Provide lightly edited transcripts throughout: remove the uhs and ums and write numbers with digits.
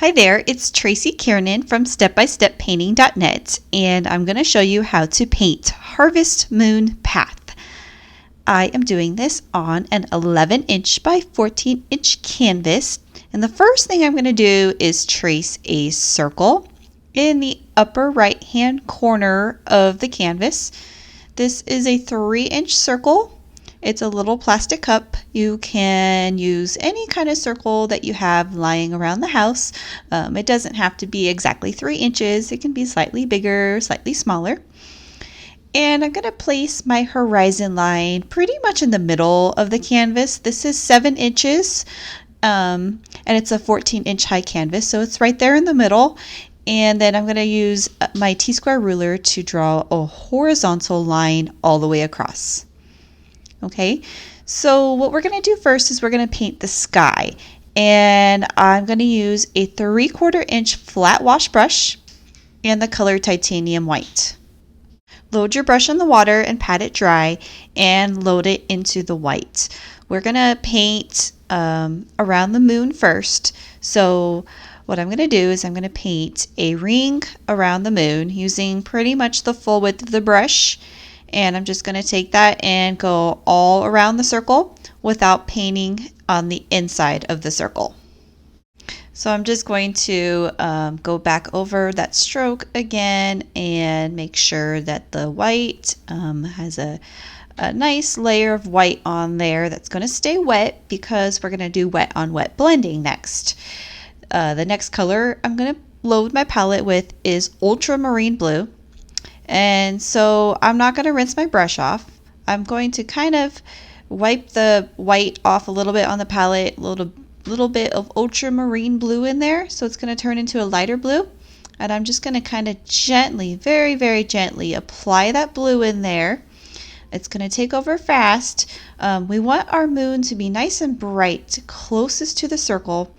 Hi there, it's Tracie Kiernan from stepbysteppainting.net, and I'm going to show you how to paint Harvest Moon Path. I am doing this on an 11-inch by 14-inch canvas, and the first thing I'm going to do is trace a circle in the upper right-hand corner of the canvas. This is a 3-inch circle. It's a little plastic cup. You can use any kind of circle that you have lying around the house. It doesn't have to be exactly 3 inches. It can be slightly bigger, slightly smaller. And I'm going to place my horizon line pretty much in the middle of the canvas. This is 7 inches, and it's a 14-inch high canvas, so it's right there in the middle. And then I'm going to use my T-square ruler to draw a horizontal line all the way across. Okay, so what we're going to do first is we're going to paint the sky, and I'm going to use a 3/4 inch flat wash brush and the color titanium white. Load your brush in the water and pat it dry and load it into the white. We're going to paint around the moon first. So what I'm going to do is I'm going to paint a ring around the moon using pretty much the full width of the brush. And I'm just going to take that and go all around the circle without painting on the inside of the circle. So I'm just going to go back over that stroke again and make sure that the white has a nice layer of white on there that's going to stay wet, because we're going to do wet on wet blending next. The next color I'm going to load my palette with is Ultramarine Blue. And so I'm not going to rinse my brush off. I'm going to kind of wipe the white off a little bit on the palette, a little bit of ultramarine blue in there, so it's going to turn into a lighter blue. And I'm just going to kind of gently, very, very gently apply that blue in there. It's going to take over fast. We want our moon to be nice and bright, closest to the circle.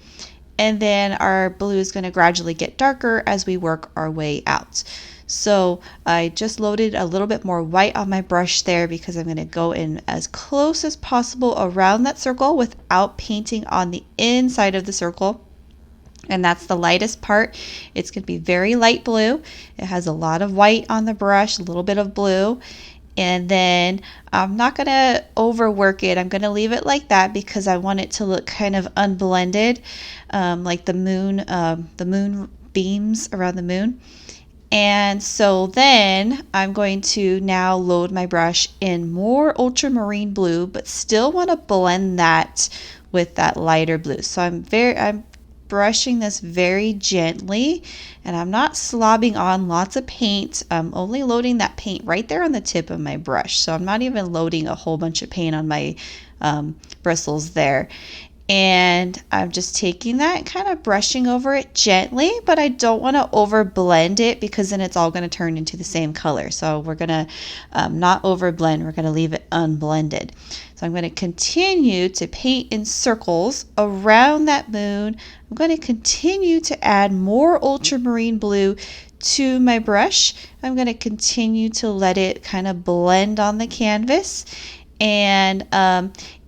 And then our blue is going to gradually get darker as we work our way out. So I just loaded a little bit more white on my brush there because I'm going to go in as close as possible around that circle without painting on the inside of the circle. And that's the lightest part. It's going to be very light blue. It has a lot of white on the brush, a little bit of blue. And then I'm not going to overwork it. I'm going to leave it like that because I want it to look kind of unblended, like the moon beams around the moon. And so then I'm going to now load my brush in more ultramarine blue, but still want to blend that with that lighter blue. So I'm brushing this very gently, and I'm not slobbing on lots of paint. I'm only loading that paint right there on the tip of my brush. So I'm not even loading a whole bunch of paint on my bristles there. And I'm just taking that and kind of brushing over it gently, but I don't want to over blend it because then it's all going to turn into the same color. So we're going to not over blend, we're going to leave it unblended. So I'm going to continue to paint in circles around that moon. I'm going to continue to add more ultramarine blue to my brush. I'm going to continue to let it kind of blend on the canvas. And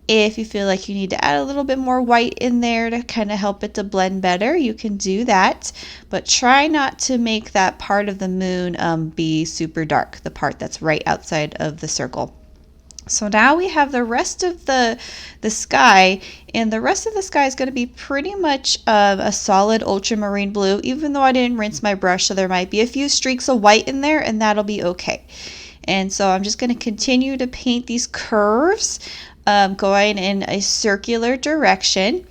if you feel like you need to add a little bit more white in there to kind of help it to blend better, you can do that. But try not to make that part of the moon be super dark, the part that's right outside of the circle. So now we have the rest of the sky, and the rest of the sky is going to be pretty much a solid ultramarine blue, even though I didn't rinse my brush, so there might be a few streaks of white in there, and that'll be okay. And so I'm just going to continue to paint these curves, going in a circular direction,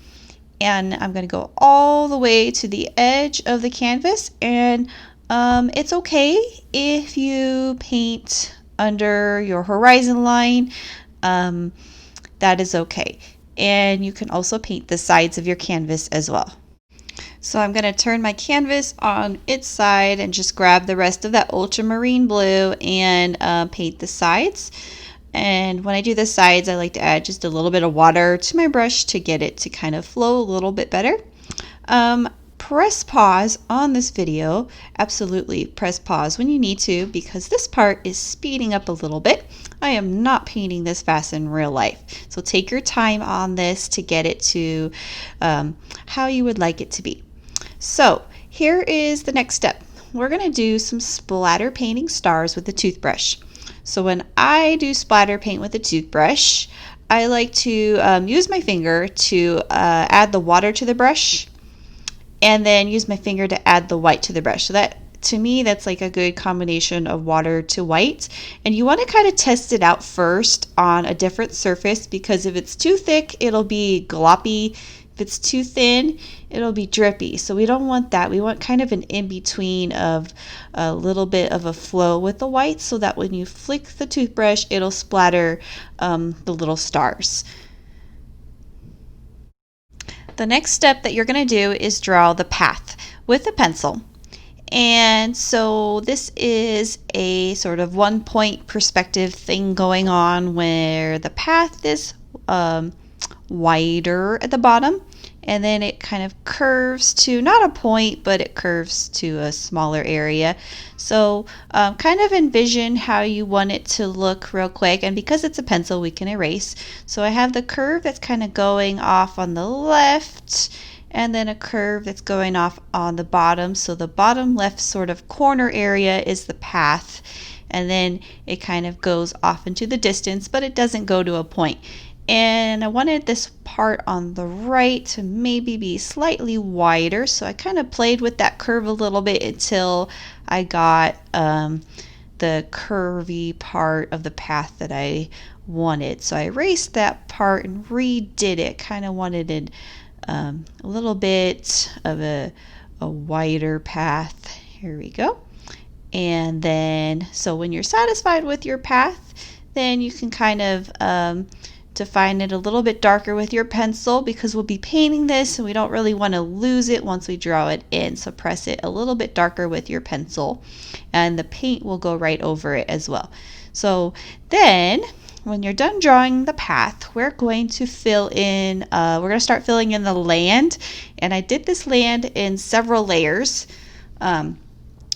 and I'm going to go all the way to the edge of the canvas. And it's okay if you paint under your horizon line, that is okay. And you can also paint the sides of your canvas as well. So I'm going to turn my canvas on its side and just grab the rest of that ultramarine blue and paint the sides. And when I do the sides, I like to add just a little bit of water to my brush to get it to kind of flow a little bit better. Press pause on this video. Absolutely press pause when you need to, because this part is speeding up a little bit. I am not painting this fast in real life. So take your time on this to get it to how you would like it to be. So here is the next step. We're going to do some splatter painting stars with the toothbrush. So when I do splatter paint with a toothbrush, I like to use my finger to add the water to the brush, and then use my finger to add the white to the brush. So that, to me, that's like a good combination of water to white. And you want to kind of test it out first on a different surface, because if it's too thick, it'll be gloppy. If it's too thin, it'll be drippy. So we don't want that. We want kind of an in-between of a little bit of a flow with the white, so that when you flick the toothbrush, it'll splatter the little stars. The next step that you're going to do is draw the path with a pencil. And so this is a sort of 1-point perspective thing going on, where the path is wider at the bottom, and then it kind of curves to not a point, but it curves to a smaller area. So kind of envision how you want it to look real quick, and because it's a pencil, we can erase. So I have the curve that's kind of going off on the left, and then a curve that's going off on the bottom. So the bottom left sort of corner area is the path, and then it kind of goes off into the distance, but it doesn't go to a point. And I wanted this part on the right to maybe be slightly wider, so I kind of played with that curve a little bit until I got the curvy part of the path that I wanted. So I erased that part and redid it. Kind of wanted it a little bit of a wider path. Here we go. And then, so when you're satisfied with your path, then you can kind of define it a little bit darker with your pencil, because we'll be painting this and we don't really want to lose it once we draw it in. So press it a little bit darker with your pencil, and the paint will go right over it as well. So then when you're done drawing the path, we're going to fill in, we're going to start filling in the land. And I did this land in several layers.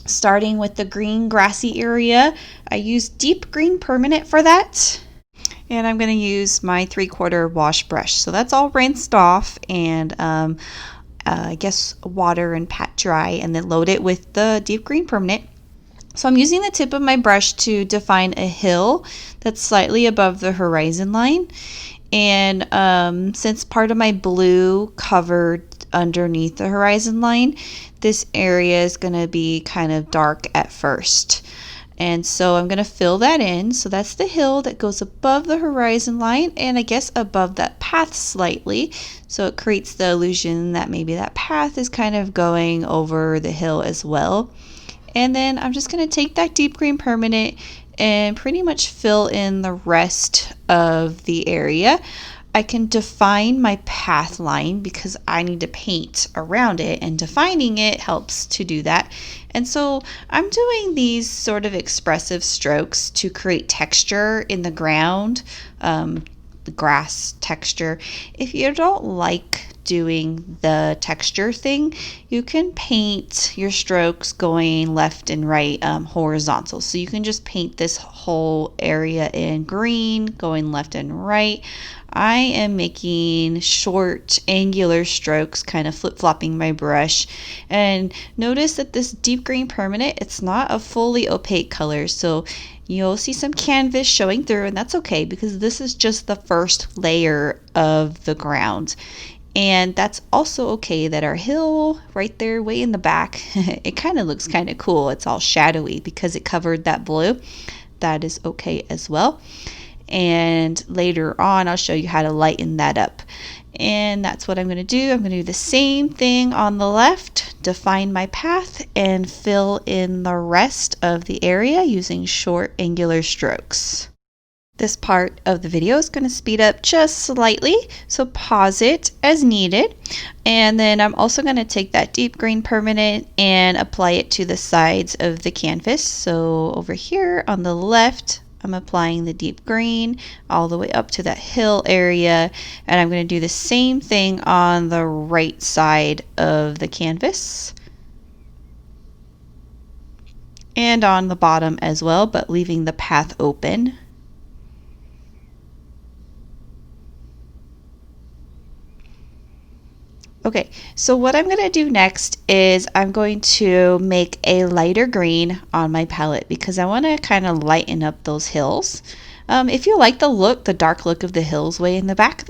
Starting with the green grassy area, I used deep green permanent for that. And I'm going to use my 3/4 wash brush. So that's all rinsed off, and I guess water and pat dry, and then load it with the deep green permanent. So I'm using the tip of my brush to define a hill that's slightly above the horizon line. And since part of my blue covered underneath the horizon line, this area is going to be kind of dark at first. And so I'm going to fill that in. So that's the hill that goes above the horizon line, and I guess above that path slightly. So it creates the illusion that maybe that path is kind of going over the hill as well. And then I'm just going to take that deep green permanent and pretty much fill in the rest of the area. I can define my path line because I need to paint around it, and defining it helps to do that. And so I'm doing these sort of expressive strokes to create texture in the ground, the grass texture. If you don't like doing the texture thing, you can paint your strokes going left and right horizontal. So you can just paint this whole area in green going left and right. I am making short angular strokes, kind of flip-flopping my brush. And notice that this deep green permanent, it's not a fully opaque color, so you'll see some canvas showing through, and that's okay because this is just the first layer of the ground. And that's also okay that our hill right there way in the back, it kind of looks kind of cool. It's all shadowy because it covered that blue. That is okay as well. And later on, I'll show you how to lighten that up. And that's what I'm going to do. I'm going to do the same thing on the left, define my path, and fill in the rest of the area using short angular strokes. This part of the video is going to speed up just slightly, so pause it as needed. And then I'm also going to take that deep green permanent and apply it to the sides of the canvas. So over here on the left, I'm applying the deep green all the way up to that hill area, and I'm going to do the same thing on the right side of the canvas and on the bottom as well, but leaving the path open. Okay, so what I'm going to do next is I'm going to make a lighter green on my palette because I want to kind of lighten up those hills. If you like the dark look of the hills way in the back,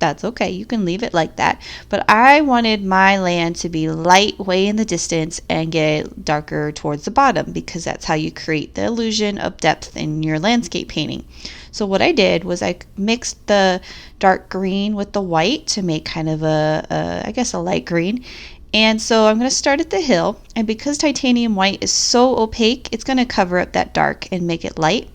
that's okay. You can leave it like that. But I wanted my land to be light way in the distance and get darker towards the bottom because that's how you create the illusion of depth in your landscape painting. So what I did was I mixed the dark green with the white to make kind of I guess a light green. And so I'm going to start at the hill, and because titanium white is so opaque, it's going to cover up that dark and make it light.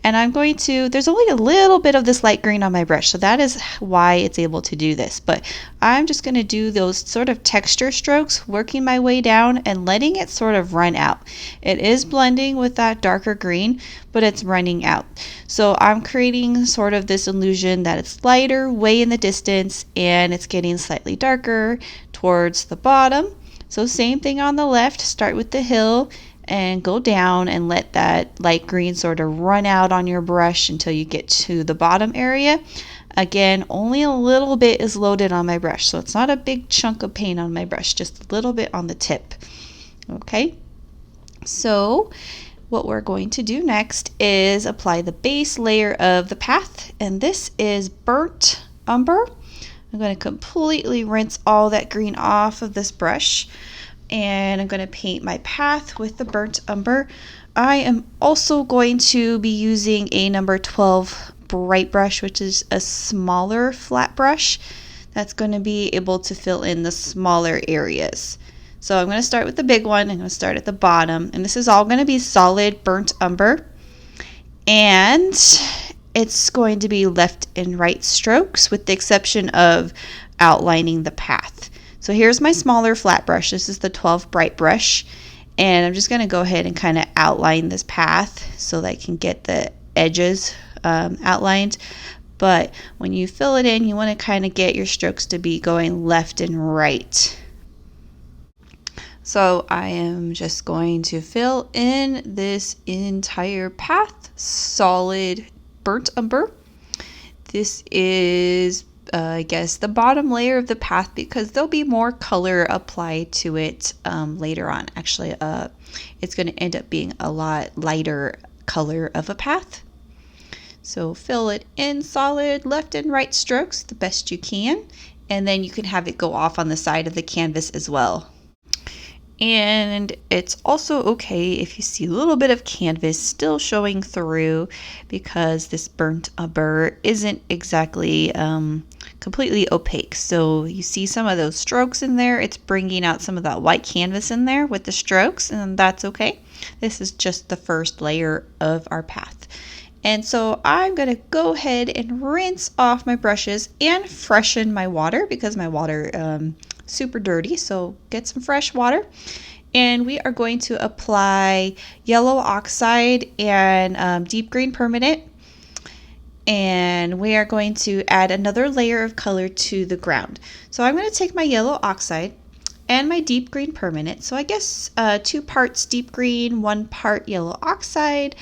And I'm going to, there's only a little bit of this light green on my brush, so that is why it's able to do this. But I'm just going to do those sort of texture strokes, working my way down and letting it sort of run out. It is blending with that darker green, but it's running out. So I'm creating sort of this illusion that it's lighter way in the distance and it's getting slightly darker towards the bottom. So same thing on the left, start with the hill and go down and let that light green sort of run out on your brush until you get to the bottom area. Again, only a little bit is loaded on my brush, so it's not a big chunk of paint on my brush, just a little bit on the tip. Okay, so what we're going to do next is apply the base layer of the path, and this is burnt umber. I'm going to completely rinse all that green off of this brush, and I'm going to paint my path with the burnt umber. I am also going to be using a number 12 bright brush, which is a smaller flat brush that's going to be able to fill in the smaller areas. So I'm going to start with the big one. I'm going to start at the bottom, and this is all going to be solid burnt umber, and it's going to be left and right strokes with the exception of outlining the path. So here's my smaller flat brush. This is the 12 bright brush, and I'm just going to go ahead and kind of outline this path so that I can get the edges outlined. But when you fill it in, you want to kind of get your strokes to be going left and right. So I am just going to fill in this entire path, solid burnt umber. This is I guess the bottom layer of the path because there'll be more color applied to it later on. Actually, it's going to end up being a lot lighter color of a path. So fill it in solid left and right strokes the best you can, and then you can have it go off on the side of the canvas as well. And it's also okay if you see a little bit of canvas still showing through because this burnt umber isn't exactly completely opaque. So you see some of those strokes in there. It's bringing out some of that white canvas in there with the strokes, and that's okay. This is just the first layer of our path. And so I'm going to go ahead and rinse off my brushes and freshen my water because my water super dirty, so get some fresh water. And we are going to apply yellow oxide and deep green permanent, and we are going to add another layer of color to the ground. So I'm going to take my yellow oxide and my deep green permanent, so I guess 2 parts deep green, 1 part yellow oxide,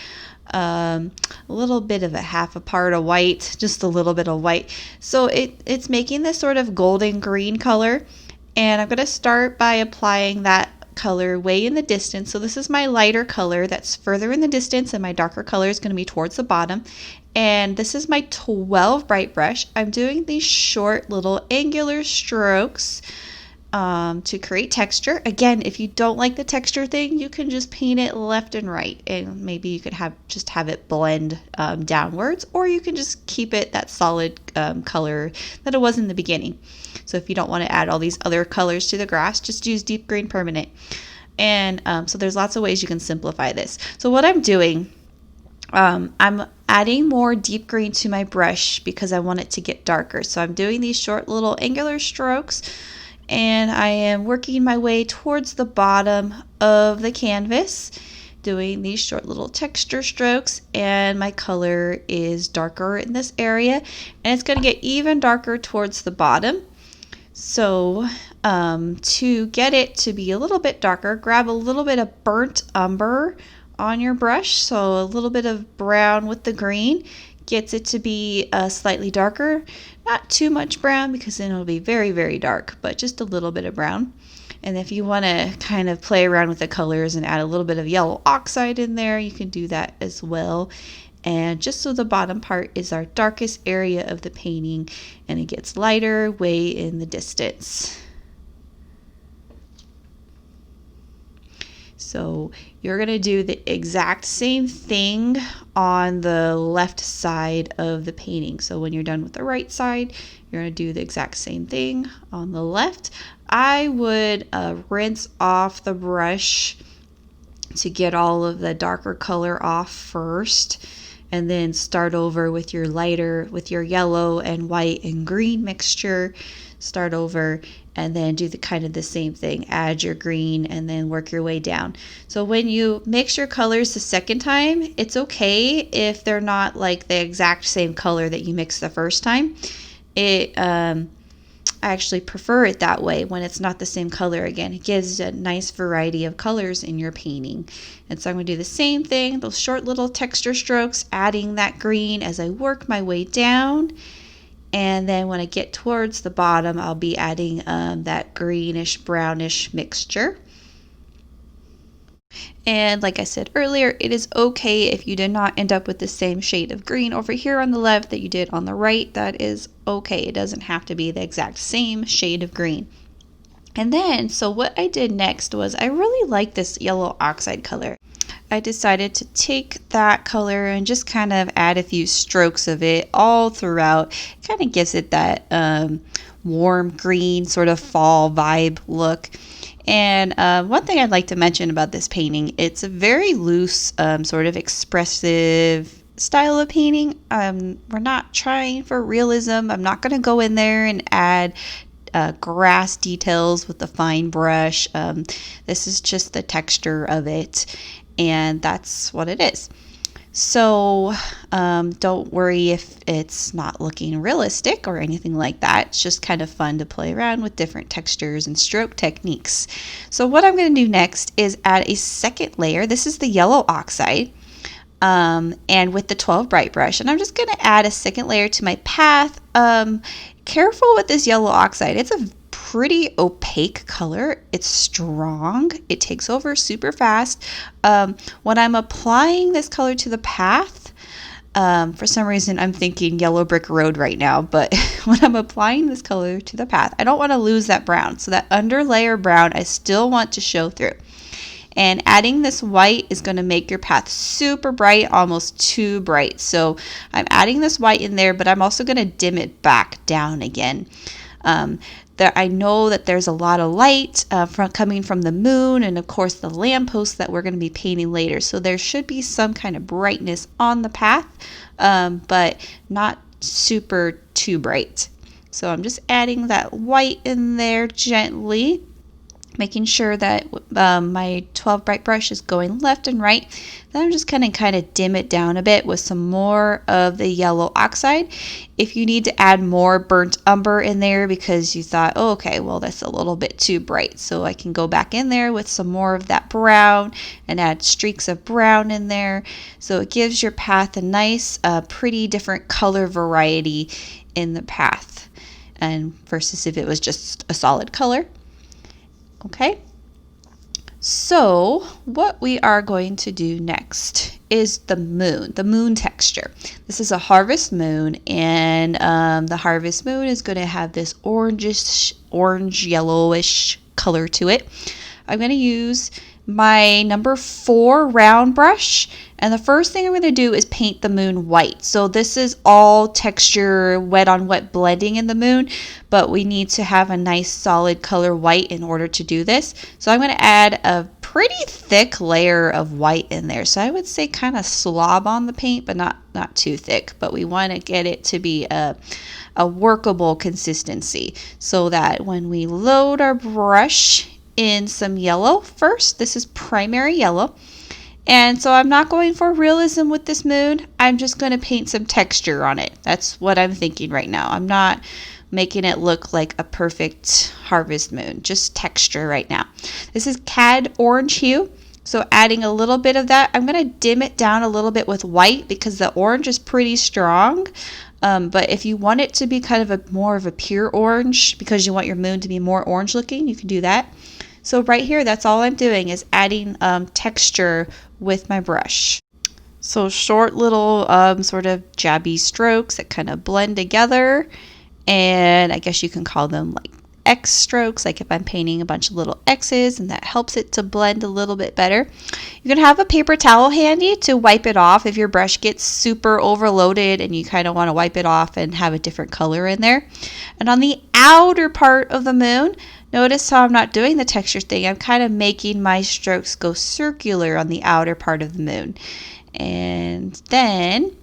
a little bit of half a part of white, just a little bit of white. So it's making this sort of golden green color. And I'm going to start by applying that color way in the distance. So this is my lighter color that's further in the distance, and my darker color is going to be towards the bottom. And this is my 12 bright brush. I'm doing these short little angular strokes to create texture. Again, if you don't like the texture thing, you can just paint it left and right, and maybe you could just have it blend downwards, or you can just keep it that solid color that it was in the beginning. So if you don't want to add all these other colors to the grass, just use deep green permanent. And so there's lots of ways you can simplify this. So what I'm doing, I'm adding more deep green to my brush because I want it to get darker. So I'm doing these short little angular strokes, and I am working my way towards the bottom of the canvas, doing these short little texture strokes, and my color is darker in this area, and it's going to get even darker towards the bottom. So to get it to be a little bit darker, grab a little bit of burnt umber on your brush, so a little bit of brown with the green. gets it to be slightly darker. Not too much brown because then it'll be very, very dark, but just a little bit of brown. And if you want to kind of play around with the colors and add a little bit of yellow oxide in there, you can do that as well. And just so the bottom part is our darkest area of the painting, and it gets lighter way in the distance. So you're going to do the exact same thing on the left side of the painting. So when you're done with the right side, you're going to do the exact same thing on the left. I would rinse off the brush to get all of the darker color off first, and then start over with your lighter, with your yellow and white and green mixture. Start over and then do the same thing. Add your green and then work your way down. So when you mix your colors the second time, it's okay if they're not like the exact same color that you mixed the first time. I actually prefer it that way when it's not the same color again. It gives a nice variety of colors in your painting. And so I'm going to do the same thing, those short little texture strokes, adding that green as I work my way down. And then when I get towards the bottom, I'll be adding that greenish brownish mixture. And like I said earlier, it is okay if you did not end up with the same shade of green over here on the left that you did on the right. That is okay. It doesn't have to be the exact same shade of green. And then, so what I did next was I really like this yellow oxide color. I decided to take that color and just kind of add a few strokes of it all throughout. It kind of gives it that warm green sort of fall vibe look. And one thing I'd like to mention about this painting, it's a very loose, sort of expressive style of painting. We're not trying for realism. I'm not going to go in there and add grass details with the fine brush. This is just the texture of it, and that's what it is. So don't worry if it's not looking realistic or anything like that. It's just kind of fun to play around with different textures and stroke techniques. So what I'm going to do next is add a second layer. This is the yellow oxide, and with the 12 bright brush. And I'm just going to add a second layer to my path. Careful with this yellow oxide. It's a pretty opaque color. It's strong. It takes over super fast. When I'm applying this color to the path, for some reason I'm thinking yellow brick road right now, but when I'm applying this color to the path, I don't want to lose that brown. So that under layer brown, I still want to show through. And adding this white is going to make your path super bright, almost too bright. So I'm adding this white in there, but I'm also going to dim it back down again. I know that there's a lot of light coming from the moon and, of course, the lampposts that we're going to be painting later. So there should be some kind of brightness on the path, but not super too bright. So I'm just adding that white in there gently, making sure that my 12 bright brush is going left and right. Then I'm just going to kind of dim it down a bit with some more of the yellow oxide. If you need to add more burnt umber in there because you thought, oh, okay, well, that's a little bit too bright. So I can go back in there with some more of that brown and add streaks of brown in there. So it gives your path a nice, pretty different color variety in the path, and versus if it was just a solid color. Okay, so what we are going to do next is the moon texture. This is a harvest moon, and the harvest moon is going to have this orange yellowish color to it. I'm going to use my number 4 round brush, and the first thing I'm going to do is paint the moon white. So this is all texture, wet on wet blending in the moon, but we need to have a nice solid color white in order to do this. So I'm going to add a pretty thick layer of white in there. So I would say kind of slob on the paint, but not too thick. But we want to get it to be a workable consistency so that when we load our brush in some yellow first, this is primary yellow, and so I'm not going for realism with this moon. I'm just going to paint some texture on it. That's what I'm thinking right now. I'm not making it look like a perfect harvest moon, just texture right now. This is Cad Orange Hue, So adding a little bit of that, I'm going to dim it down a little bit with white because the orange is pretty strong. But if you want it to be kind of more of a pure orange because you want your moon to be more orange looking, you can do that. So right here, that's all I'm doing is adding texture with my brush. So short little sort of jabby strokes that kind of blend together. And I guess you can call them like X strokes, like if I'm painting a bunch of little X's, and that helps it to blend a little bit better. You can have a paper towel handy to wipe it off if your brush gets super overloaded and you kind of want to wipe it off and have a different color in there. And on the outer part of the moon, notice how I'm not doing the texture thing. I'm kind of making my strokes go circular on the outer part of the moon. And then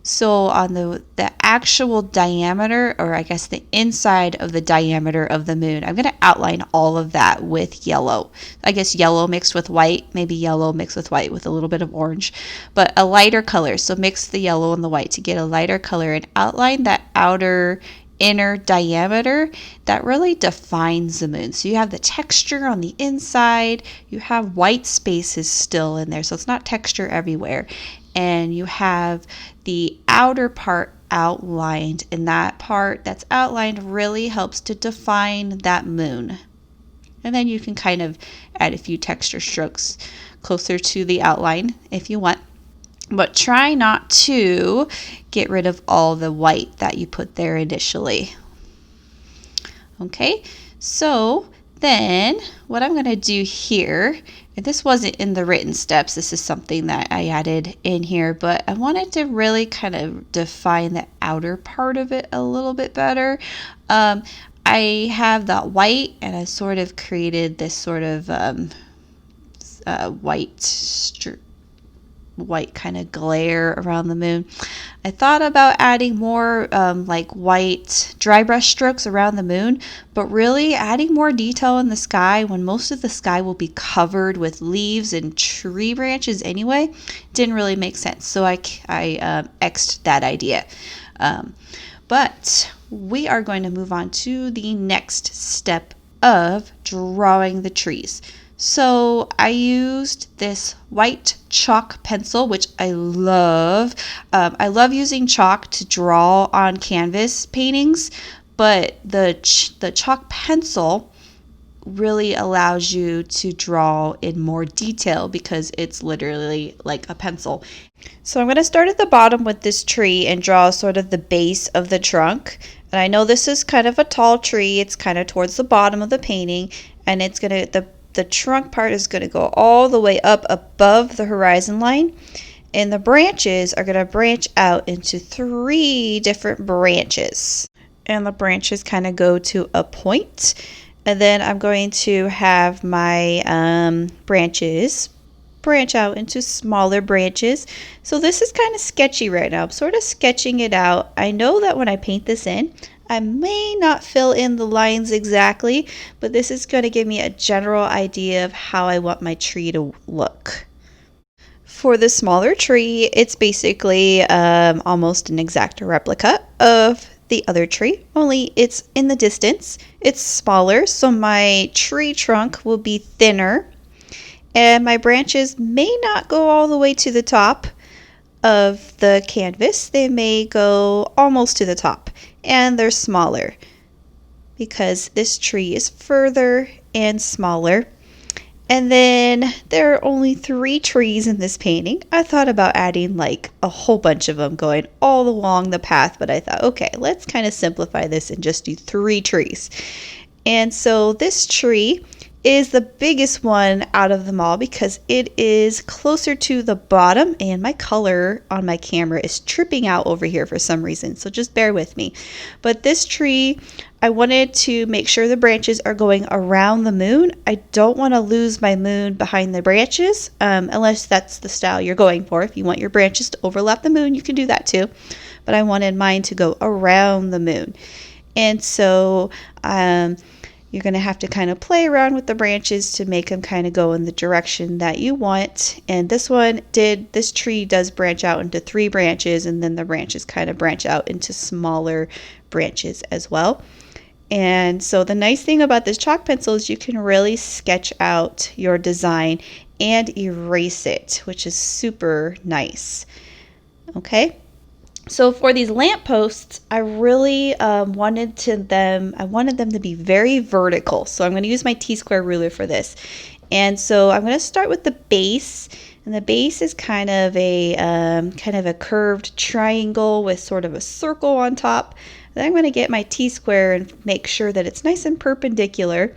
so on the actual diameter, or I guess the inside of the diameter of the moon, I'm going to outline all of that with yellow. I guess yellow mixed with white, maybe yellow mixed with white with a little bit of orange, but a lighter color. So mix the yellow and the white to get a lighter color and outline that outer inner diameter that really defines the moon. So you have the texture on the inside, you have white spaces still in there, so it's not texture everywhere. And you have the outer part outlined, and that part that's outlined really helps to define that moon. And then you can kind of add a few texture strokes closer to the outline if you want. But try not to get rid of all the white that you put there initially. Okay, so then what I'm going to do here, and this wasn't in the written steps, this is something that I added in here, but I wanted to really kind of define the outer part of it a little bit better. I have that white, and I sort of created this sort of white kind of glare around the moon. I thought about adding more like white dry brush strokes around the moon, but really adding more detail in the sky when most of the sky will be covered with leaves and tree branches anyway didn't really make sense. So I X'd that idea. But we are going to move on to the next step of drawing the trees. So I used this white chalk pencil, which I love. I love using chalk to draw on canvas paintings, but the chalk pencil really allows you to draw in more detail because it's literally like a pencil. So I'm going to start at the bottom with this tree and draw sort of the base of the trunk. And I know this is kind of a tall tree. It's kind of towards the bottom of the painting, and it's going to the trunk part is going to go all the way up above the horizon line, and the branches are going to branch out into 3 different branches, and the branches kind of go to a point. And then I'm going to have my branches branch out into smaller branches. So this is kind of sketchy right now. I'm sort of sketching it out. I know that when I paint this in, I may not fill in the lines exactly, but this is going to give me a general idea of how I want my tree to look. For the smaller tree, it's basically almost an exact replica of the other tree, only it's in the distance. It's smaller, so my tree trunk will be thinner, and my branches may not go all the way to the top of the canvas. They may go almost to the top, and they're smaller because this tree is further and smaller. And then there are only 3 trees in this painting. I thought about adding like a whole bunch of them going all along the path, but I thought, okay, let's kind of simplify this and just do 3 trees. And so this tree is the biggest one out of them all because it is closer to the bottom, and my color on my camera is tripping out over here for some reason, so just bear with me. But this tree, I wanted to make sure the branches are going around the moon. I don't want to lose my moon behind the branches, unless that's the style you're going for. If you want your branches to overlap the moon, you can do that too. But I wanted mine to go around the moon. And so you're going to have to kind of play around with the branches to make them kind of go in the direction that you want. And this tree does branch out into 3 branches, and then the branches kind of branch out into smaller branches as well. And so the nice thing about this chalk pencil is you can really sketch out your design and erase it, which is super nice. Okay. So for these lampposts, I really wanted them to be very vertical. So I'm going to use my T-square ruler for this. And so I'm going to start with the base, and the base is kind of a curved triangle with sort of a circle on top. Then I'm going to get my T-square and make sure that it's nice and perpendicular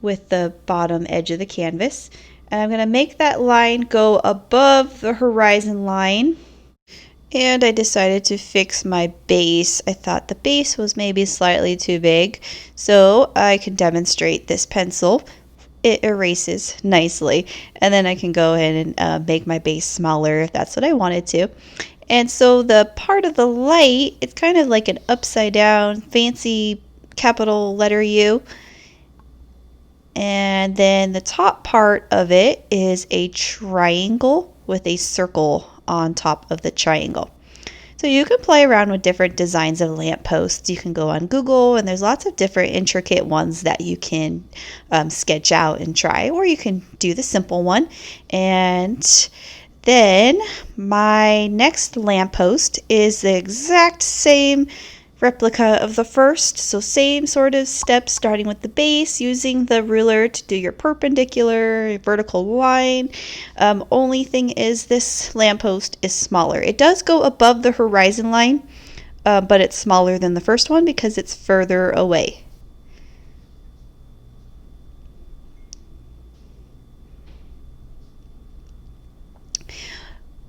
with the bottom edge of the canvas. And I'm going to make that line go above the horizon line. And I decided to fix my base. I thought the base was maybe slightly too big, so I can demonstrate this pencil. It erases nicely, and then I can go ahead and make my base smaller if that's what I wanted to. And so the part of the light, it's kind of like an upside down fancy capital letter U. And then the top part of it is a triangle with a circle on top of the triangle. So you can play around with different designs of lampposts. You can go on Google, and there's lots of different intricate ones that you can sketch out and try, or you can do the simple one. And then my next lamppost is the exact same replica of the first, so same sort of steps, starting with the base, using the ruler to do your perpendicular vertical line. Only thing is this lamppost is smaller. It does go above the horizon line, but it's smaller than the first one because it's further away.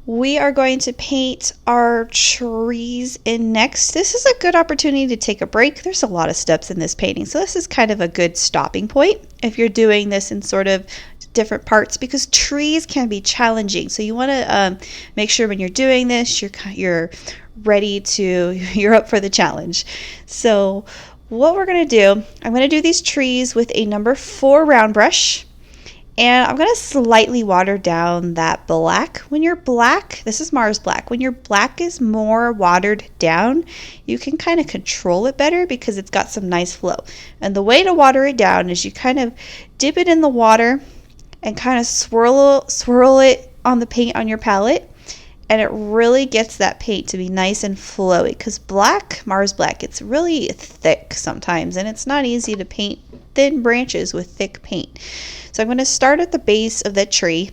We are going to paint our trees in next. This is a good opportunity to take a break. There's a lot of steps in this painting, so this is kind of a good stopping point if you're doing this in sort of different parts, because trees can be challenging. So you want to make sure when you're doing this, you're ready to, you're up for the challenge. So what we're going to do, I'm going to do these trees with a number 4 round brush. And I'm going to slightly water down that black. When your black, this is Mars black, when your black is more watered down, you can kind of control it better because it's got some nice flow. And the way to water it down is you kind of dip it in the water and kind of swirl it on the paint on your palette. And it really gets that paint to be nice and flowy, because black, Mars black, it's really thick sometimes, and it's not easy to paint thin branches with thick paint. So I'm going to start at the base of the tree,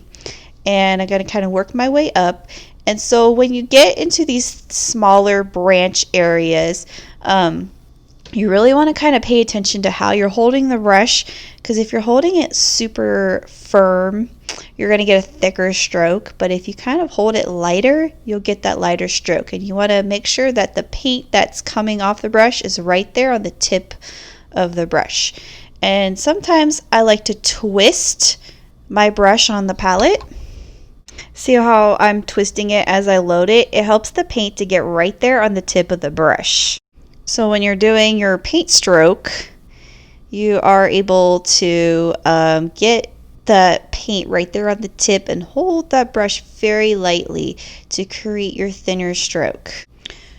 and I'm going to kind of work my way up. And so when you get into these smaller branch areas, you really want to kind of pay attention to how you're holding the brush, because if you're holding it super firm, you're going to get a thicker stroke. But if you kind of hold it lighter, you'll get that lighter stroke. And you want to make sure that the paint that's coming off the brush is right there on the tip of the brush. And sometimes I like to twist my brush on the palette. See how I'm twisting it as I load it? It helps the paint to get right there on the tip of the brush. So when you're doing your paint stroke, you are able to get the paint right there on the tip and hold that brush very lightly to create your thinner stroke.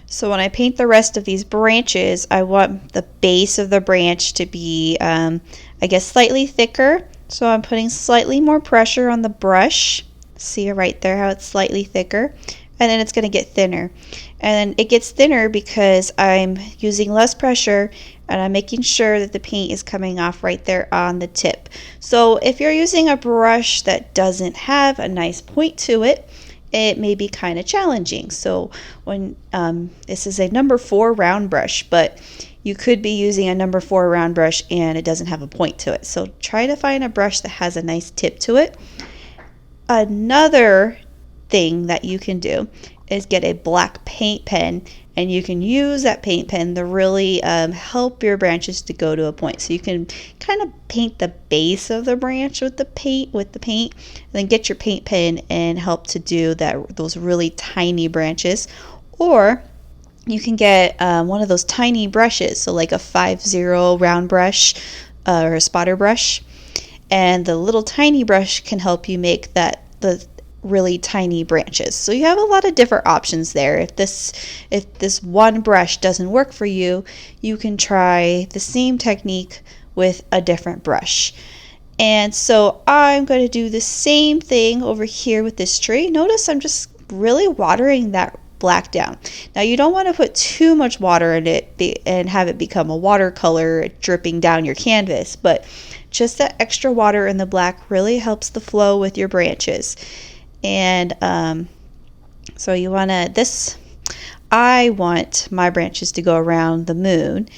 So when I paint the rest of these branches, I want the base of the branch to be, I guess, slightly thicker. So I'm putting slightly more pressure on the brush. See right there how it's slightly thicker? And then it's going to get thinner. And it gets thinner because I'm using less pressure, and I'm making sure that the paint is coming off right there on the tip. So if you're using a brush that doesn't have a nice point to it, it may be kind of challenging. So when this is a number 4 round brush, but you could be using a number 4 round brush and it doesn't have a point to it. So try to find a brush that has a nice tip to it. Another thing that you can do is get a black paint pen, and you can use that paint pen to really help your branches to go to a point. So you can kind of paint the base of the branch with the paint, and then get your paint pen and help to do those really tiny branches. Or you can get one of those tiny brushes, so like a 5-0 round brush or a spotter brush, and the little tiny brush can help you make the really tiny branches. So you have a lot of different options there. If this one brush doesn't work for you, you can try the same technique with a different brush. And so I'm going to do the same thing over here with this tree. Notice I'm just really watering that black down. Now you don't want to put too much water in it and have it become a watercolor dripping down your canvas, but just that extra water in the black really helps the flow with your branches. And so you want to, I want my branches to go around the moon.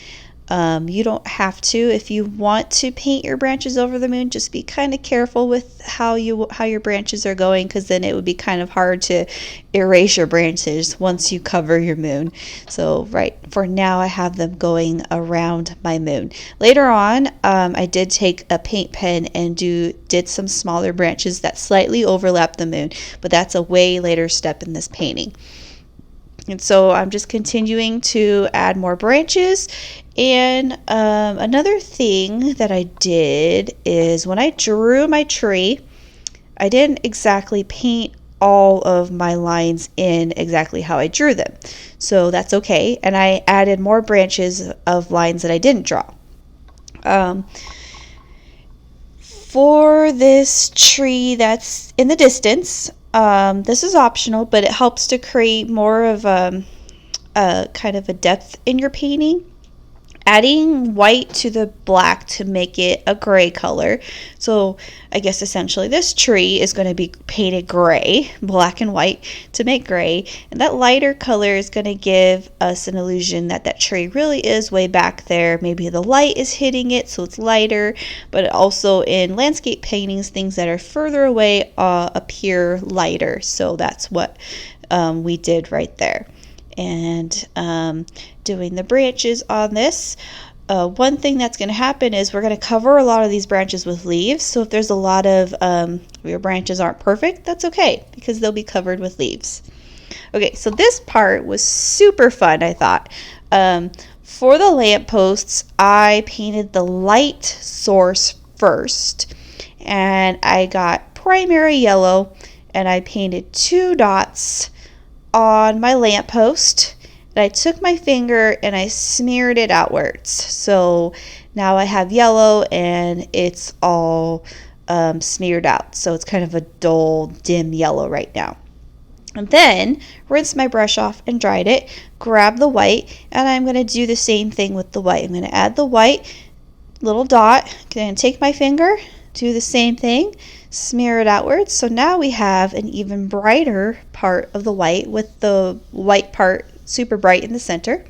You don't have to. If you want to paint your branches over the moon, just be kind of careful with how your branches are going, because then it would be kind of hard to erase your branches once you cover your moon. So right for now I have them going around my moon. Later on, I did take a paint pen and did some smaller branches that slightly overlap the moon, but that's a way later step in this painting. And so I'm just continuing to add more branches. And another thing that I did is when I drew my tree, I didn't exactly paint all of my lines in exactly how I drew them. So that's okay. And I added more branches of lines that I didn't draw. For this tree that's in the distance, this is optional, but it helps to create more of a kind of a depth in your painting. Adding white to the black to make it a gray color. So I guess essentially this tree is going to be painted gray, black and white to make gray. And that lighter color is going to give us an illusion that that tree really is way back there. Maybe the light is hitting it, so it's lighter. But also in landscape paintings, things that are further away appear lighter. So that's what we did right there. And doing the branches on this, one thing that's going to happen is we're going to cover a lot of these branches with leaves. So if there's a lot of your branches aren't perfect, that's okay, because they'll be covered with leaves. Okay, so this part was super fun, I thought. For the lampposts, I painted the light source first, and I got primary yellow, and I painted 2 dots on my lamppost. And I took my finger and I smeared it outwards. So now I have yellow and it's all smeared out. So it's kind of a dull, dim yellow right now. And then rinse my brush off and dried it. Grab the white, and I'm going to do the same thing with the white. I'm going to add the white little dot. I'm going to take my finger, do the same thing, smear it outwards. So now we have an even brighter part of the white with the white part super bright in the center.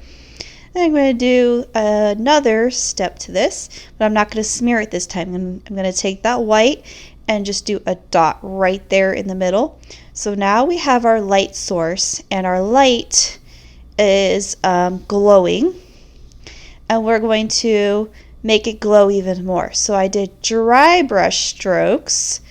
Then I'm going to do another step to this, but I'm not going to smear it this time. I'm going to take that white and just do a dot right there in the middle. So now we have our light source, and our light is glowing, and we're going to make it glow even more. So I did dry brush strokes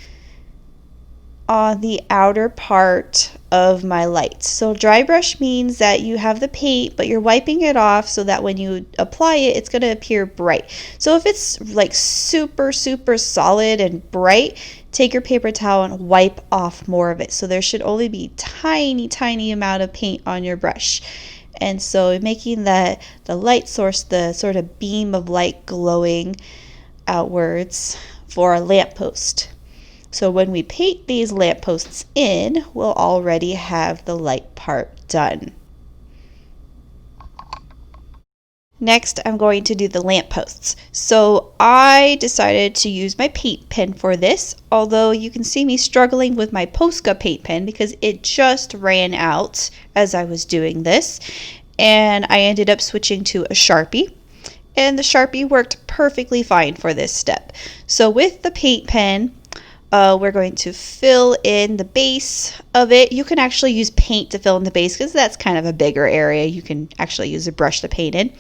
on the outer part of my light. So dry brush means that you have the paint, but you're wiping it off so that when you apply it, it's going to appear bright. So if it's like super solid and bright, take your paper towel and wipe off more of it. So there should only be tiny amount of paint on your brush. And so making the light source, the sort of beam of light glowing outwards for a lamppost. So when we paint these lampposts in, we'll already have the light part done. Next, I'm going to do the lampposts. So I decided to use my paint pen for this, although you can see me struggling with my Posca paint pen because it just ran out as I was doing this. And I ended up switching to a Sharpie. And the Sharpie worked perfectly fine for this step. So with the paint pen, we're going to fill in the base of it. You can actually use paint to fill in the base because that's kind of a bigger area. You can actually use a brush to paint in.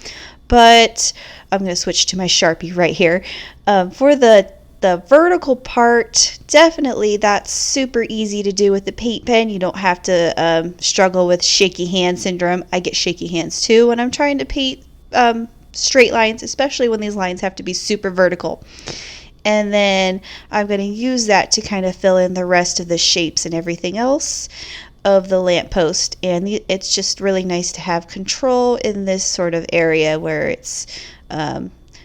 But I'm going to switch to my Sharpie right here. For the vertical part, definitely that's super easy to do with the paint pen. You don't have to struggle with shaky hand syndrome. I get shaky hands too when I'm trying to paint straight lines, especially when these lines have to be super vertical. And then I'm going to use that to kind of fill in the rest of the shapes and everything else of the lamppost. And it's just really nice to have control in this sort of area where it's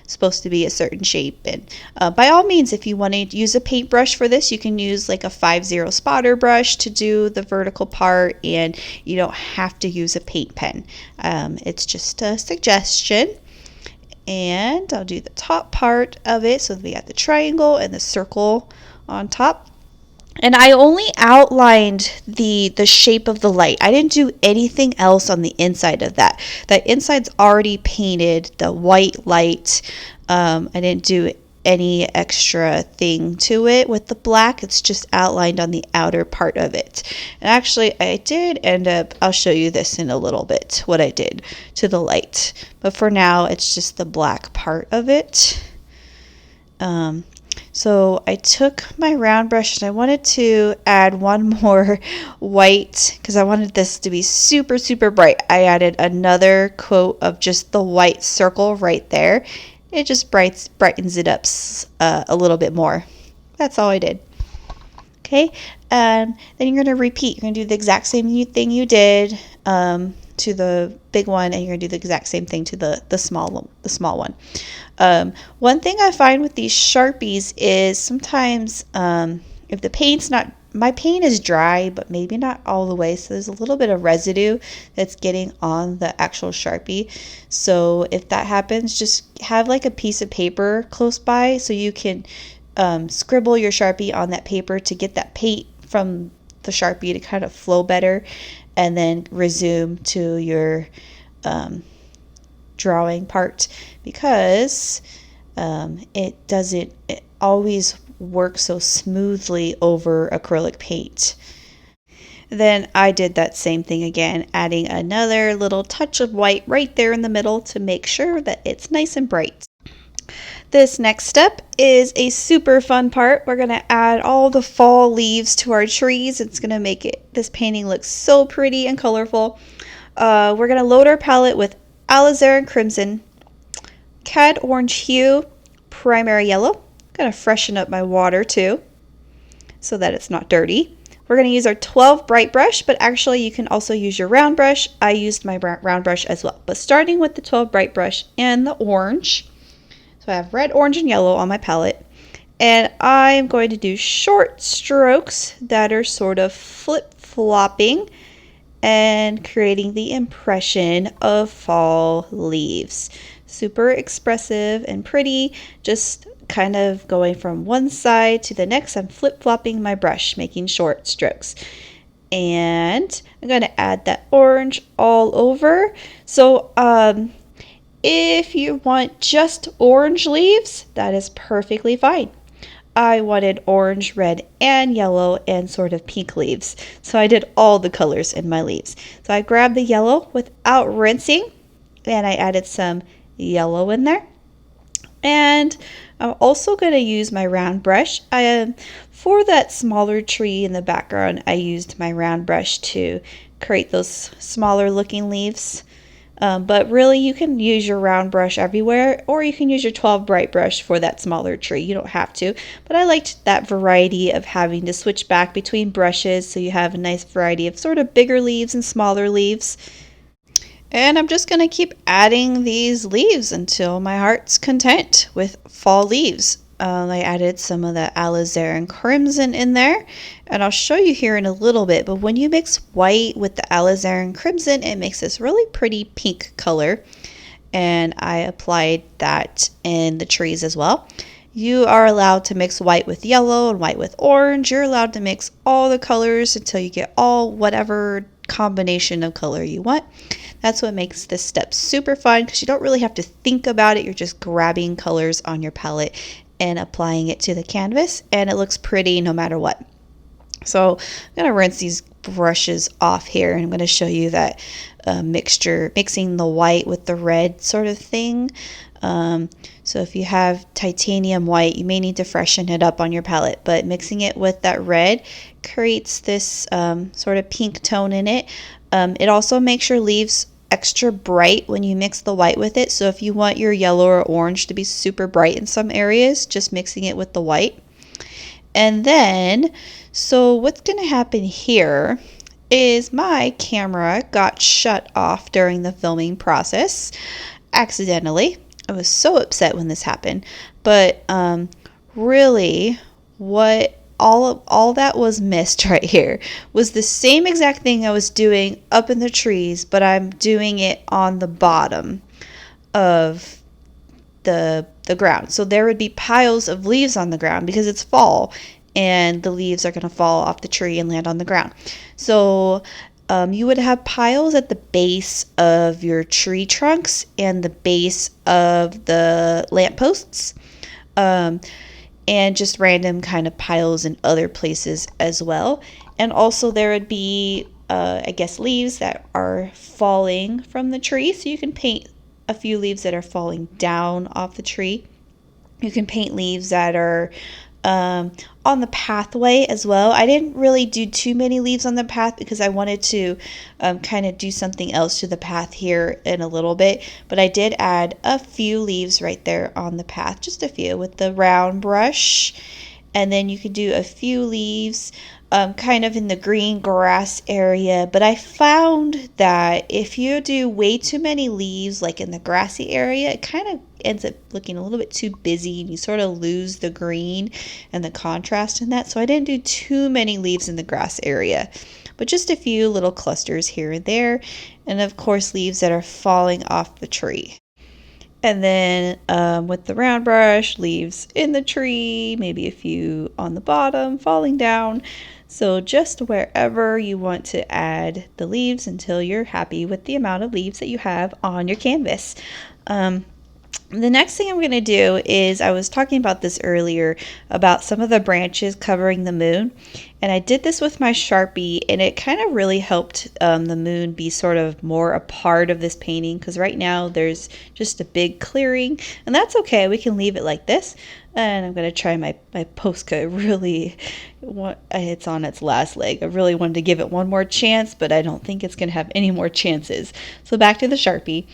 supposed to be a certain shape. And by all means, if you want to use a paintbrush for this, you can use like a 5-0 spotter brush to do the vertical part, and you don't have to use a paint pen. It's just a suggestion. And I'll do the top part of it. So we got the triangle and the circle on top. And I only outlined the shape of the light. I didn't do anything else on the inside of that. The inside's already painted, the white light. I didn't do any extra thing to it with the black. It's just outlined on the outer part of it. And actually I did end up, I'll show you this in a little bit, what I did to the light. But for now, it's just the black part of it. So I took my round brush and I wanted to add one more white because I wanted this to be super, super bright. I added another coat of just the white circle right there. It just brightens it up a little bit more. That's all I did. Okay, then you're going to repeat. You're going to do the exact same thing you did to the big one, and you're going to do the exact same thing to the small one. One thing I find with these Sharpies is sometimes if the paint's not, my paint is dry, but maybe not all the way, so there's a little bit of residue that's getting on the actual Sharpie. So if that happens, just have like a piece of paper close by so you can scribble your Sharpie on that paper to get that paint from the Sharpie to kind of flow better, and then resume to your drawing part, because it doesn't always work so smoothly over acrylic paint. Then I did that same thing again, adding another little touch of white right there in the middle to make sure that it's nice and bright. This next step is a super fun part. We're going to add all the fall leaves to our trees. It's going to make this painting look so pretty and colorful. We're going to load our palette with Alizarin Crimson, Cadmium Orange Hue, Primary Yellow. I'm going to freshen up my water too so that it's not dirty. We're going to use our 12 bright brush, but actually you can also use your round brush. I used my round brush as well, but starting with the 12 bright brush and the orange. So I have red, orange, and yellow on my palette, and I'm going to do short strokes that are sort of flip-flopping and creating the impression of fall leaves. Super expressive and pretty, just kind of going from one side to the next. I'm flip-flopping my brush, making short strokes. And I'm going to add that orange all over. So if you want just orange leaves, that is perfectly fine. I wanted orange, red, and yellow, and sort of pink leaves. So I did all the colors in my leaves. So I grabbed the yellow without rinsing, and I added some yellow in there. And I'm also going to use my round brush. For that smaller tree in the background, I used my round brush to create those smaller looking leaves. But really, you can use your round brush everywhere, or you can use your 12 bright brush for that smaller tree. You don't have to, but I liked that variety of having to switch back between brushes, so you have a nice variety of sort of bigger leaves and smaller leaves. And I'm just going to keep adding these leaves until my heart's content with fall leaves. I added some of the Alizarin Crimson in there, and I'll show you here in a little bit, but when you mix white with the Alizarin Crimson, it makes this really pretty pink color, and I applied that in the trees as well. You are allowed to mix white with yellow and white with orange. You're allowed to mix all the colors until you get all whatever combination of color you want. That's what makes this step super fun, because you don't really have to think about it. You're just grabbing colors on your palette and applying it to the canvas, and it looks pretty no matter what. So I'm going to rinse these brushes off here, and I'm going to show you that mixing the white with the red sort of thing. So if you have titanium white, you may need to freshen it up on your palette, but mixing it with that red creates this sort of pink tone in it. It also makes your leaves extra bright when you mix the white with it. So if you want your yellow or orange to be super bright in some areas, just mixing it with the white. And then, so what's going to happen here is my camera got shut off during the filming process accidentally. I was so upset when this happened, but really what all that was missed right here was the same exact thing I was doing up in the trees, but I'm doing it on the bottom of the ground. So there would be piles of leaves on the ground because it's fall and the leaves are going to fall off the tree and land on the ground. So you would have piles at the base of your tree trunks and the base of the lampposts, and just random kind of piles in other places as well. And also there would be, I guess, leaves that are falling from the tree. So you can paint a few leaves that are falling down off the tree. You can paint leaves that are on the pathway as well. I didn't really do too many leaves on the path because I wanted to kind of do something else to the path here in a little bit, but I did add a few leaves right there on the path, just a few with the round brush. And then you could do a few leaves kind of in the green grass area, but I found that if you do way too many leaves like in the grassy area, it kind of ends up looking a little bit too busy and you sort of lose the green and the contrast in that. So I didn't do too many leaves in the grass area, but just a few little clusters here and there, and of course leaves that are falling off the tree. And then with the round brush, leaves in the tree, maybe a few on the bottom falling down. So just wherever you want to add the leaves until you're happy with the amount of leaves that you have on your canvas. The next thing I'm going to do is, I was talking about this earlier about some of the branches covering the moon, and I did this with my Sharpie, and it kind of really helped the moon be sort of more a part of this painting, because right now there's just a big clearing, and that's okay. We can leave it like this. And I'm going to try my Posca. It's on its last leg. I really wanted to give it one more chance, but I don't think it's going to have any more chances. So back to the Sharpie.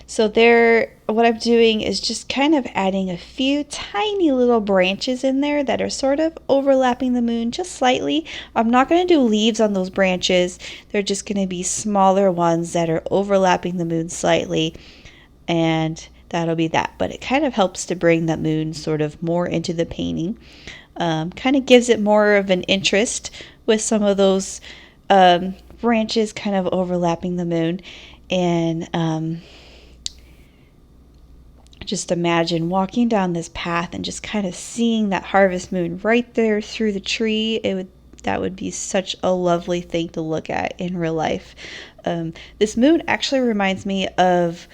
So there, what I'm doing is just kind of adding a few tiny little branches in there that are sort of overlapping the moon just slightly. I'm not going to do leaves on those branches. They're just going to be smaller ones that are overlapping the moon slightly, and that'll be that. But it kind of helps to bring that moon sort of more into the painting. Kind of gives it more of an interest with some of those branches kind of overlapping the moon. And just imagine walking down this path and just kind of seeing that harvest moon right there through the tree. That would be such a lovely thing to look at in real life. This moon actually reminds me of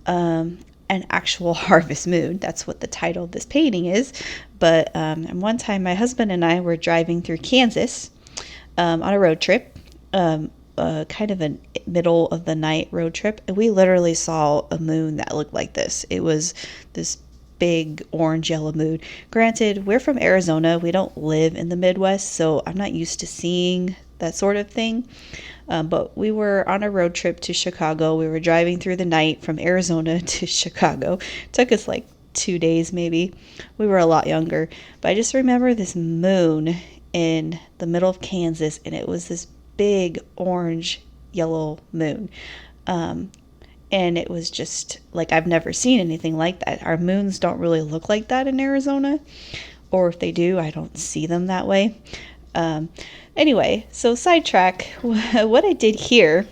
an actual harvest moon. That's what the title of this painting is. But and one time my husband and I were driving through Kansas on a road trip. Kind of a middle of the night road trip, and we literally saw a moon that looked like this. It was this big orange yellow moon. Granted, we're from Arizona. We don't live in the Midwest, so I'm not used to seeing that sort of thing. But we were on a road trip to Chicago. We were driving through the night from Arizona to Chicago. It took us like 2 days maybe. We were a lot younger, but I just remember this moon in the middle of Kansas, and it was this big orange yellow moon, and it was just like, I've never seen anything like that. Our moons don't really look like that in Arizona, or if they do, I don't see them that way. Anyway, so sidetrack. What I did here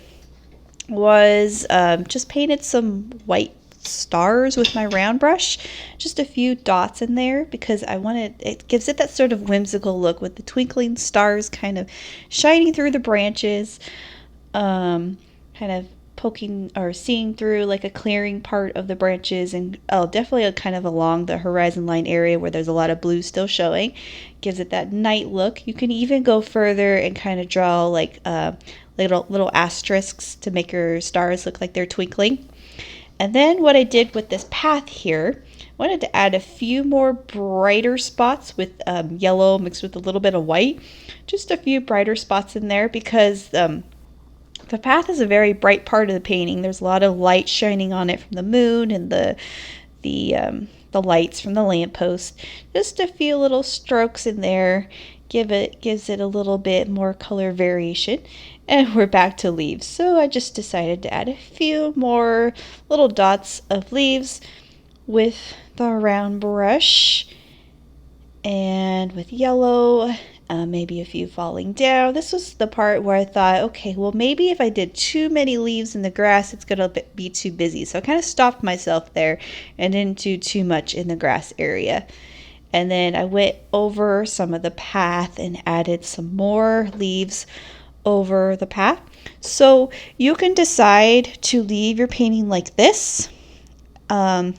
was just painted some white stars with my round brush, just a few dots in there, because it gives it that sort of whimsical look with the twinkling stars kind of shining through the branches, kind of poking or seeing through like a clearing part of the branches, and definitely kind of along the horizon line area where there's a lot of blue still showing. Gives it that night look. You can even go further and kind of draw like little asterisks to make your stars look like they're twinkling. And then what I did with this path here, I wanted to add a few more brighter spots with yellow mixed with a little bit of white. Just a few brighter spots in there, because The path is a very bright part of the painting. There's a lot of light shining on it from the moon and the lights from the lamppost. Just a few little strokes in there gives it a little bit more color variation. And we're back to leaves. So I just decided to add a few more little dots of leaves with the round brush and with yellow. Maybe a few falling down. This was the part where I thought, okay, well, maybe if I did too many leaves in the grass, it's going to be too busy. So I kind of stopped myself there and didn't do too much in the grass area. And then I went over some of the path and added some more leaves over the path. So you can decide to leave your painting like this. I'm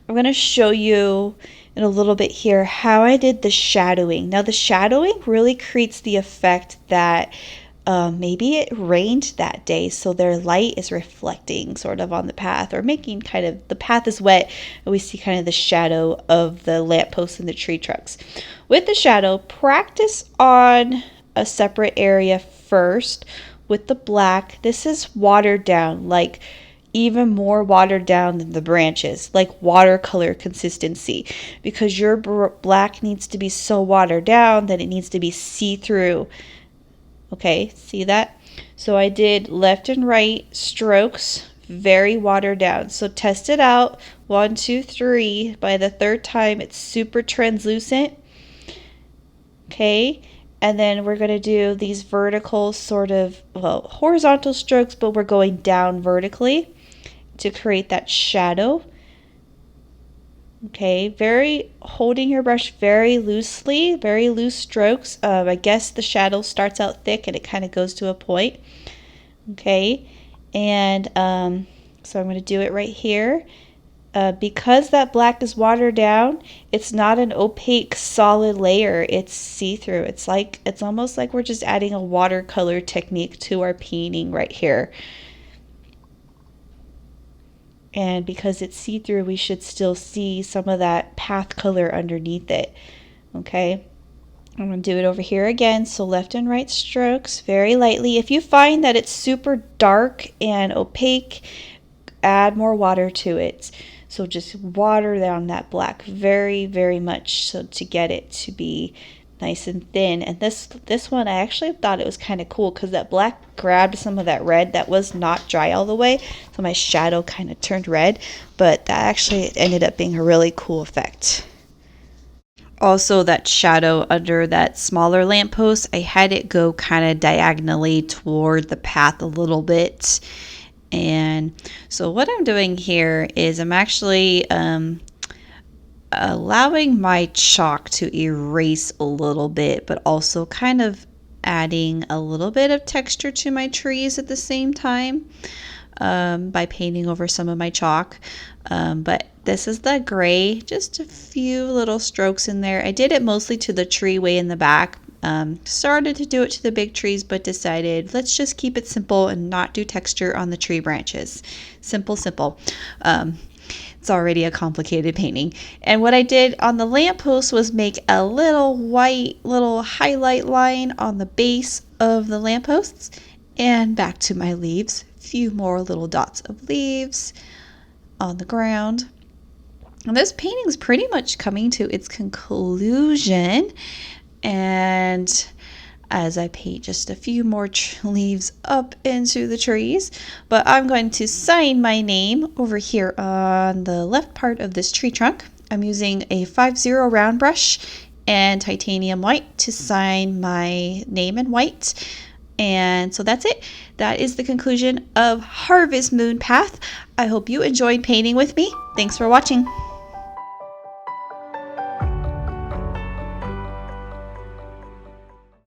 going to show you in a little bit here how I did the shadowing. Now the shadowing really creates the effect that maybe it rained that day, so their light is reflecting sort of on the path, or making kind of, the path is wet and we see kind of the shadow of the lampposts and the tree trunks. With the shadow, practice on a separate area first with the black. This is watered down, like even more watered down than the branches, like watercolor consistency, because your black needs to be so watered down that it needs to be see-through. Okay, see that? So I did left and right strokes, very watered down. So test it out. 1, 2, 3. By the third time, it's super translucent. Okay, and then we're going to do these vertical sort of, well, horizontal strokes, but we're going down vertically to create that shadow. Okay, holding your brush very loosely, very loose strokes. I guess the shadow starts out thick and it kind of goes to a point. Okay, and so I'm going to do it right here. Because that black is watered down, it's not an opaque solid layer, it's see-through. It's almost like we're just adding a watercolor technique to our painting right here. And because it's see-through, we should still see some of that path color underneath it. Okay, I'm going to do it over here again. So left and right strokes very lightly. If you find that it's super dark and opaque, add more water to it. So just water down that black very, very much, so to get it to be nice and thin. And this one, I actually thought it was kind of cool because that black grabbed some of that red that was not dry all the way, so my shadow kind of turned red, but that actually ended up being a really cool effect. Also, that shadow under that smaller lamppost, I had it go kind of diagonally toward the path a little bit. And so what I'm doing here is I'm actually allowing my chalk to erase a little bit, but also kind of adding a little bit of texture to my trees at the same time by painting over some of my chalk. But this is the gray, just a few little strokes in there. I did it mostly to the tree way in the back. Started to do it to the big trees, but decided let's just keep it simple and not do texture on the tree branches. Simple. It's already a complicated painting. And what I did on the lamppost was make a little white highlight line on the base of the lampposts. And back to my leaves, a few more little dots of leaves on the ground. And this painting is pretty much coming to its conclusion. And as I paint just a few more leaves up into the trees, but I'm going to sign my name over here on the left part of this tree trunk. I'm using a 50 round brush and titanium white to sign my name in white. And so that's it. That is the conclusion of Harvest Moon Path. I hope you enjoyed painting with me. Thanks for watching.